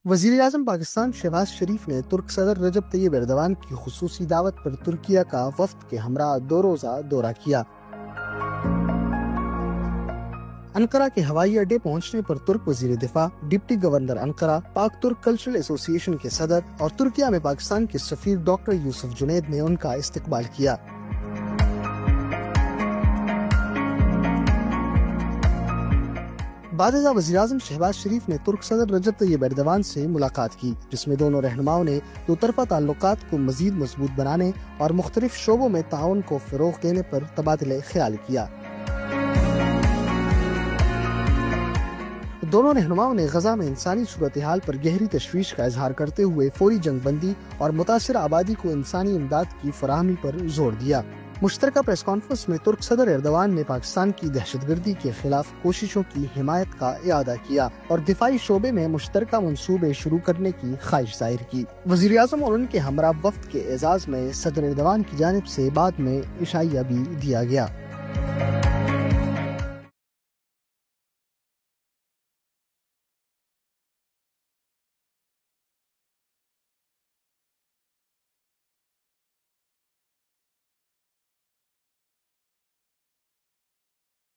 وزیر اعظم پاکستان شہباز شریف نے ترک صدر رجب طیب ایردوان کی خصوصی دعوت پر ترکیہ کا وفد کے ہمراہ 2 روزہ دورہ کیا۔ انقرہ کے ہوائی اڈے پہنچنے پر ترک وزیر دفاع، ڈپٹی گورنر انقرہ، پاک ترک کلچرل ایسوسی ایشن کے صدر اور ترکیہ میں پاکستان کے سفیر ڈاکٹر یوسف جنید نے ان کا استقبال کیا۔ بعد ازاں وزیر اعظم شہباز شریف نے ترک صدر رجب طیب ایردوان سے ملاقات کی، جس میں دونوں رہنماؤں نے دو طرفہ تعلقات کو مزید مضبوط بنانے اور مختلف شعبوں میں تعاون کو فروغ دینے پر تبادلہ خیال کیا۔ دونوں رہنماؤں نے غزہ میں انسانی صورتحال پر گہری تشویش کا اظہار کرتے ہوئے فوری جنگ بندی اور متاثرہ آبادی کو انسانی امداد کی فراہمی پر زور دیا۔ مشترکہ پریس کانفرنس میں ترک صدر ایردوان نے پاکستان کی دہشت گردی کے خلاف کوششوں کی حمایت کا اعادہ کیا اور دفاعی شعبے میں مشترکہ منصوبے شروع کرنے کی خواہش ظاہر کی۔ وزیر اعظم اور ان کے ہمراہ وفد کے اعزاز میں صدر ایردوان کی جانب سے بعد میں عشائیہ بھی دیا گیا۔